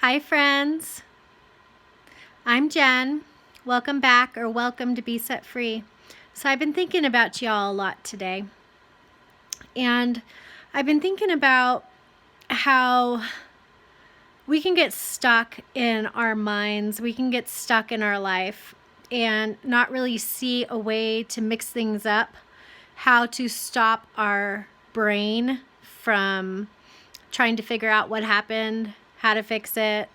Hi friends, I'm Jen. Welcome back or welcome to Be Set Free. So I've been thinking about y'all a lot today. And I've been thinking about how we can get stuck in our minds, we can get stuck in our life and not really see a way to mix things up, how to stop our brain from trying to figure out what happened, how to fix it,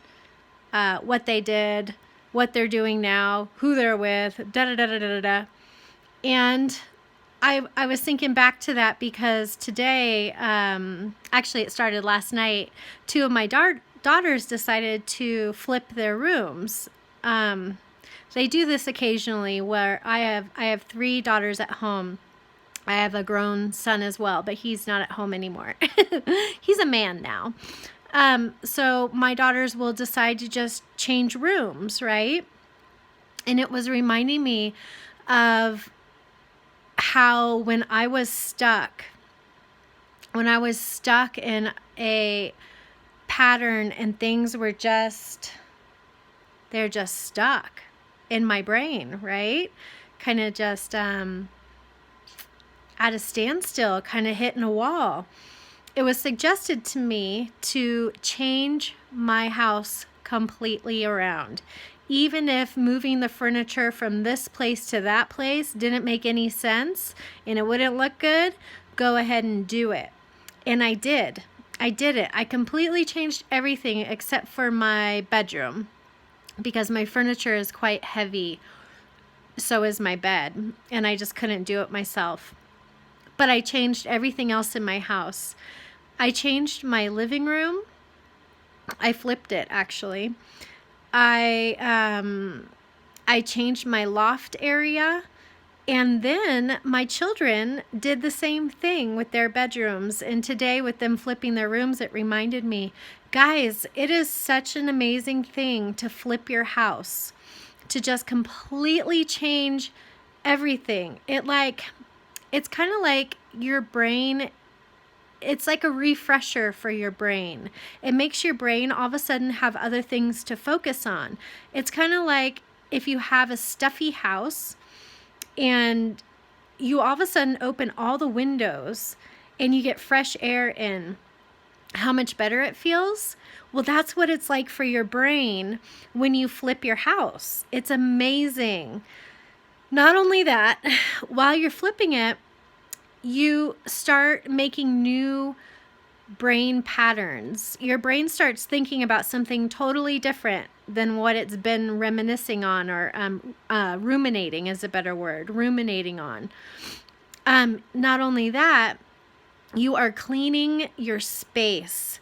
what they did, what they're doing now, who they're with, da da da da da da. And I was thinking back to that because today, actually it started last night, two of my daughters decided to flip their rooms. They do this occasionally where I have three daughters at home. I have a grown son as well, but he's not at home anymore. He's a man now. So my daughters will decide to just change rooms, right? And it was reminding me of how when I was stuck in a pattern and things were they're just stuck in my brain, right? Kind of just at a standstill, kind of hitting a wall. It was suggested to me to change my house completely around. Even if moving the furniture from this place to that place didn't make any sense and it wouldn't look good, go ahead and do it. And I did. I did it. I completely changed everything except for my bedroom because my furniture is quite heavy. So is my bed. And I just couldn't do it myself. But I changed everything else in my house. I changed my living room. I flipped it, actually. I changed my loft area. And then my children did the same thing with their bedrooms. And today, with them flipping their rooms, it reminded me, guys, it is such an amazing thing to flip your house, to just completely change everything. It's kind of like your brain. It's like a refresher for your brain. It makes your brain all of a sudden have other things to focus on. It's kind of like if you have a stuffy house and you all of a sudden open all the windows and you get fresh air in. How much better it feels? Well, that's what it's like for your brain when you flip your house. It's amazing. Not only that, while you're flipping it, you start making new brain patterns. Your brain starts thinking about something totally different than what it's been reminiscing on, or ruminating is a better word, ruminating on. Not only that, you are cleaning your space,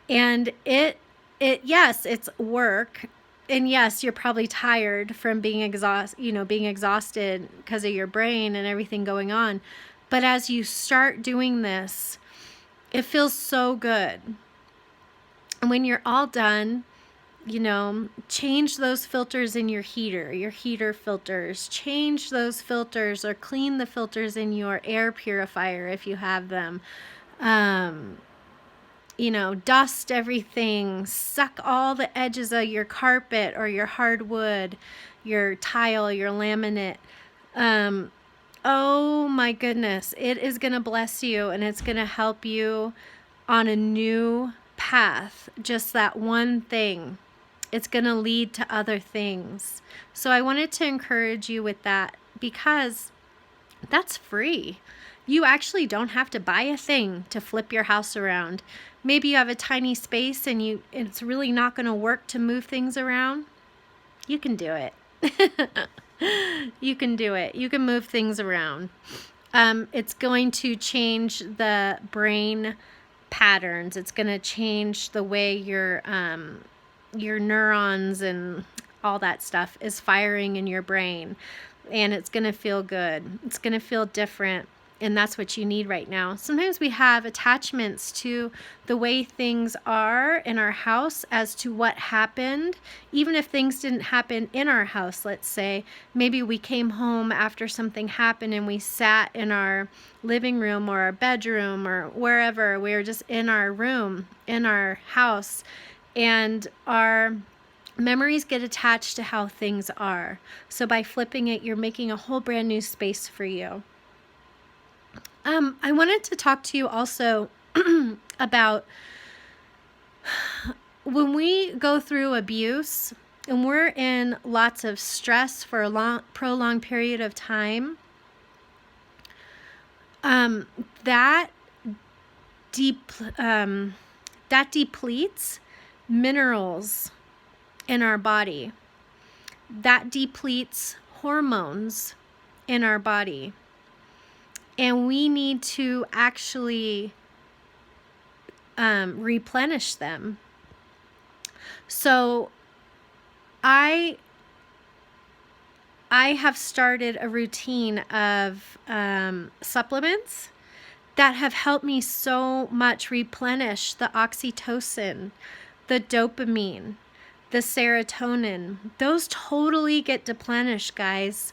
and yes, it's work. And yes, you're probably tired from being exhausted because of your brain and everything going on. But as you start doing this, it feels so good. And when you're all done, change those filters in your heater filters. Change those filters or clean the filters in your air purifier if you have them. Dust everything, suck all the edges of your carpet or your hardwood, your tile, your laminate. Oh my goodness, it is going to bless you and it's going to help you on a new path. Just that one thing. It's going to lead to other things. So I wanted to encourage you with that because that's free. You actually don't have to buy a thing to flip your house around. Maybe you have a tiny space and it's really not going to work to move things around. You can do it. You can do it. You can move things around. It's going to change the brain patterns. It's going to change the way your neurons and all that stuff is firing in your brain. And it's going to feel good. It's going to feel different. And that's what you need right now. Sometimes we have attachments to the way things are in our house as to what happened. Even if things didn't happen in our house, let's say, maybe we came home after something happened and we sat in our living room or our bedroom or wherever. We were just in our room, in our house. and our memories get attached to how things are. So by flipping it, you're making a whole brand new space for you. I wanted to talk to you also about when we go through abuse and we're in lots of stress for a prolonged period of time, that depletes minerals in our body. That depletes hormones in our body. And we need to actually replenish them. So I have started a routine of supplements that have helped me so much replenish the oxytocin, the dopamine, the serotonin. Those totally get replenished, guys.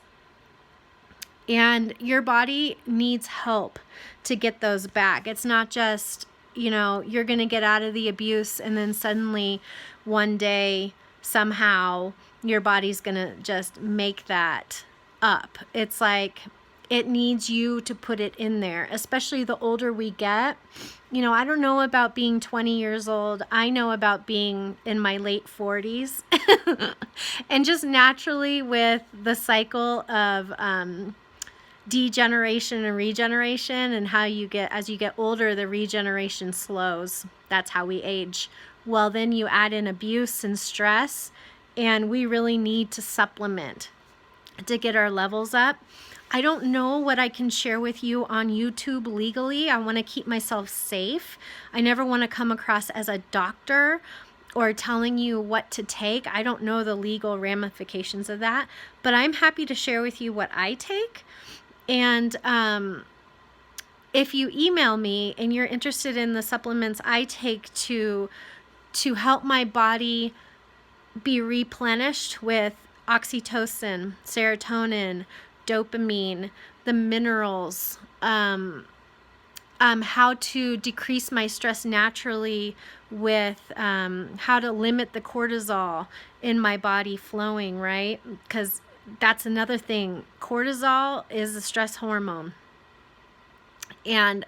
And your body needs help to get those back. It's not just, you're going to get out of the abuse and then suddenly one day somehow your body's going to just make that up. It's like it needs you to put it in there, especially the older we get. I don't know about being 20 years old. I know about being in my late 40s. And just naturally with the cycle of degeneration and regeneration, and how as you get older, the regeneration slows. That's how we age. Well, then you add in abuse and stress, and we really need to supplement to get our levels up. I don't know what I can share with you on YouTube legally. I want to keep myself safe. I never want to come across as a doctor or telling you what to take. I don't know the legal ramifications of that, but I'm happy to share with you what I take. And if you email me and you're interested in the supplements I take to help my body be replenished with oxytocin, serotonin, dopamine, the minerals, how to decrease my stress naturally with how to limit the cortisol in my body flowing, right? Because that's another thing. Cortisol is a stress hormone. And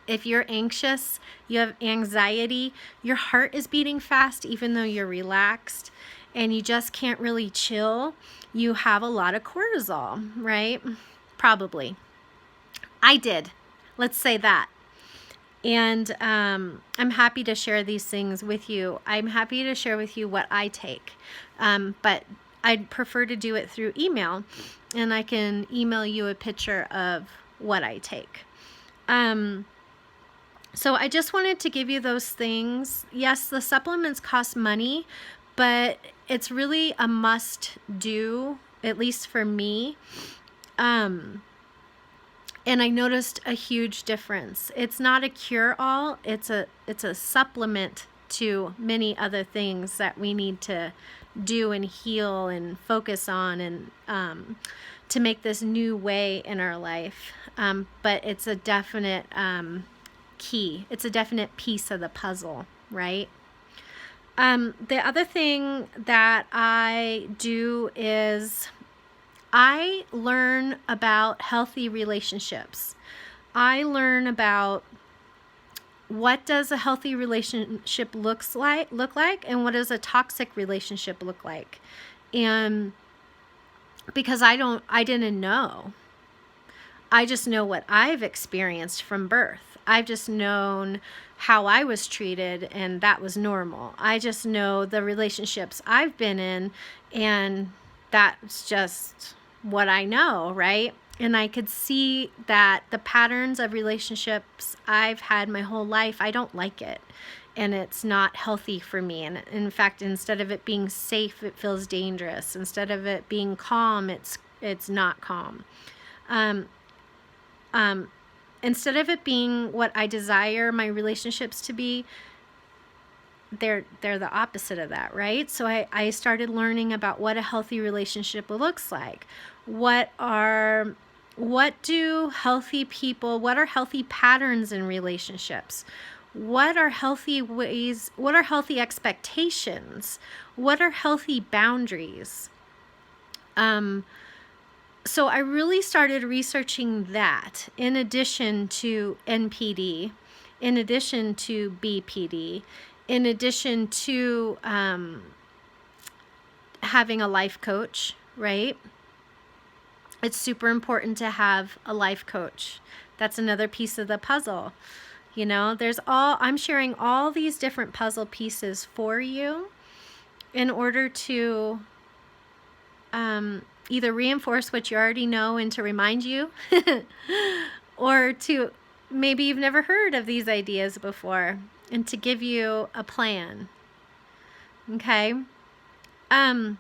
if you're anxious, you have anxiety, your heart is beating fast even though you're relaxed, and you just can't really chill, you have a lot of cortisol, right? Probably. I did. Let's say that. And I'm happy to share these things with you. I'm happy to share with you what I take. But I'd prefer to do it through email, and I can email you a picture of what I take. So I just wanted to give you those things. Yes, the supplements cost money, but it's really a must do, at least for me. And I noticed a huge difference. It's not a cure-all. It's a supplement to many other things that we need to do and heal and focus on, and to make this new way in our life. But it's a definite key. It's a definite piece of the puzzle, right? The other thing that I do is I learn about healthy relationships. I learn about what does a healthy relationship look like, and what does a toxic relationship look like. And because I didn't know. I just know what I've experienced from birth. I've just known how I was treated, and that was normal. I just know the relationships I've been in, and that's just what I know, right? And I could see that the patterns of relationships I've had my whole life, I don't like it. And it's not healthy for me. And in fact, instead of it being safe, it feels dangerous. Instead of it being calm, it's not calm. Instead of it being what I desire my relationships to be, they're the opposite of that, right? So I started learning about what a healthy relationship looks like. What are healthy patterns in relationships? What are healthy ways? What are healthy expectations? What are healthy boundaries? So I really started researching that in addition to NPD, in addition to BPD, in addition to having a life coach, right? It's super important to have a life coach. That's another piece of the puzzle. You know, I'm sharing all these different puzzle pieces for you in order to either reinforce what you already know and to remind you, or to maybe you've never heard of these ideas before, and to give you a plan. Okay? A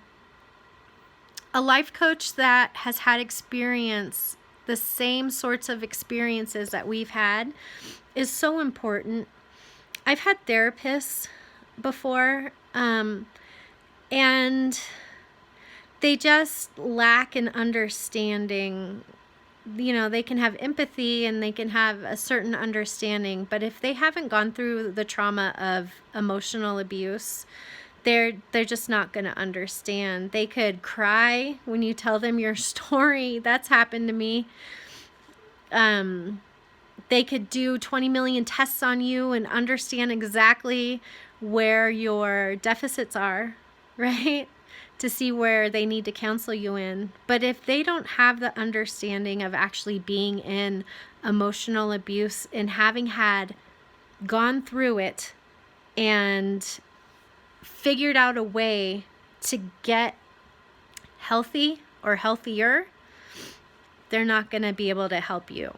life coach that has had experience, the same sorts of experiences that we've had, is so important. I've had therapists before, and they just lack an understanding. You know, they can have empathy and they can have a certain understanding, but if they haven't gone through the trauma of emotional abuse, they're just not going to understand. They could cry when you tell them your story. That's happened to me. They could do 20 million tests on you and understand exactly where your deficits are, right? To see where they need to counsel you in. But if they don't have the understanding of actually being in emotional abuse and having gone through it and figured out a way to get healthy or healthier, they're not going to be able to help you.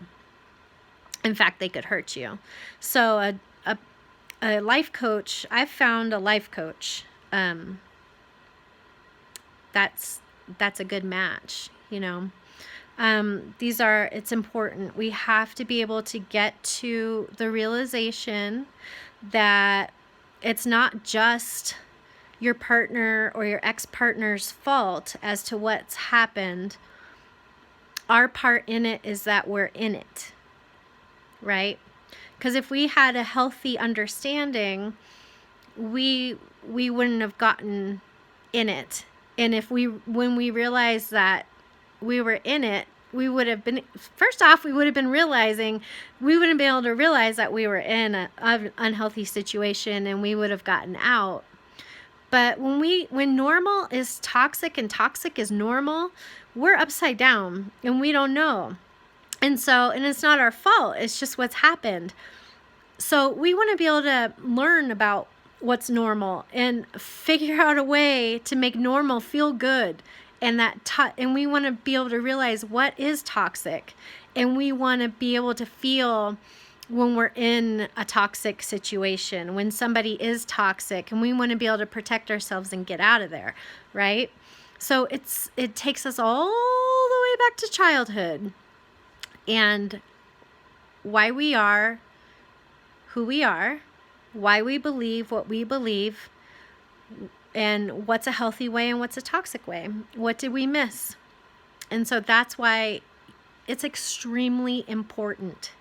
In fact, they could hurt you. So a life coach, I've found a life coach. That's a good match, you know. It's important. We have to be able to get to the realization that it's not just your partner or your ex-partner's fault as to what's happened. Our part in it is that we're in it, right? Because if we had a healthy understanding, we wouldn't have gotten in it. And when we realized that we were in it, we would have been, first off, we would have been realizing, we wouldn't be able to realize that we were in an unhealthy situation and we would have gotten out. But when normal is toxic and toxic is normal, we're upside down and we don't know. And it's not our fault. It's just what's happened. So we want to be able to learn about what's normal and figure out a way to make normal feel good. And we want to be able to realize what is toxic. And we want to be able to feel when we're in a toxic situation, when somebody is toxic, and we want to be able to protect ourselves and get out of there, right? So it takes us all the way back to childhood and why we are who we are, why we believe what we believe, and what's a healthy way and what's a toxic way. What did we miss? And so that's why it's extremely important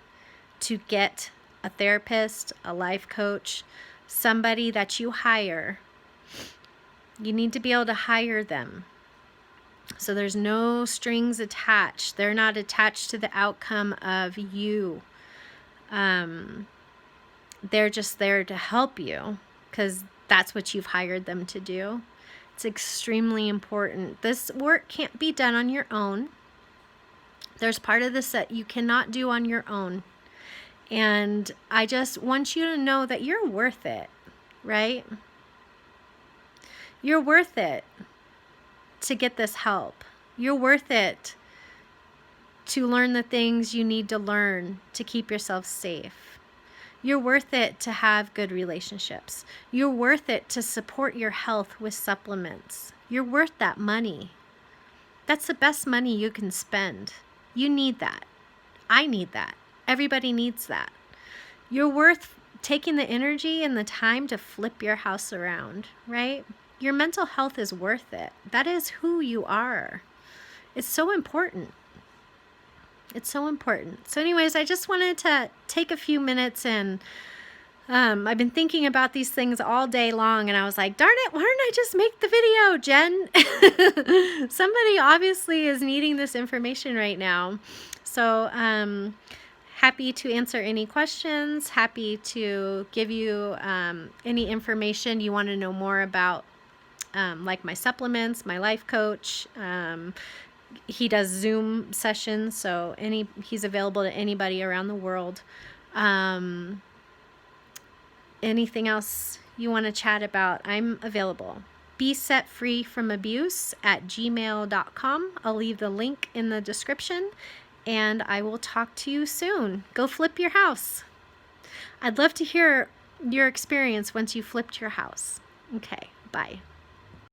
to get a therapist, a life coach, somebody that you hire. You need to be able to hire them. So there's no strings attached. They're not attached to the outcome of you. They're just there to help you because that's what you've hired them to do. It's extremely important. This work can't be done on your own. There's part of this that you cannot do on your own. And I just want you to know that you're worth it, right? You're worth it to get this help. You're worth it to learn the things you need to learn to keep yourself safe. You're worth it to have good relationships. You're worth it to support your health with supplements. You're worth that money. That's the best money you can spend. You need that. I need that. Everybody needs that. You're worth taking the energy and the time to flip your house around, right? Your mental health is worth it. That is who you are. It's so important. It's so important. So anyways, I just wanted to take a few minutes and I've been thinking about these things all day long, and I was like, darn it, why don't I just make the video, Jen? Somebody obviously is needing this information right now. So happy to answer any questions, happy to give you any information you want to know more about, like my supplements, my life coach. He does Zoom sessions, so he's available to anybody around the world. Anything else you want to chat about, I'm available. besetfreefromabuse@gmail.com. I'll leave the link in the description, and I will talk to you soon. Go flip your house. I'd love to hear your experience once you flipped your house. Okay, bye.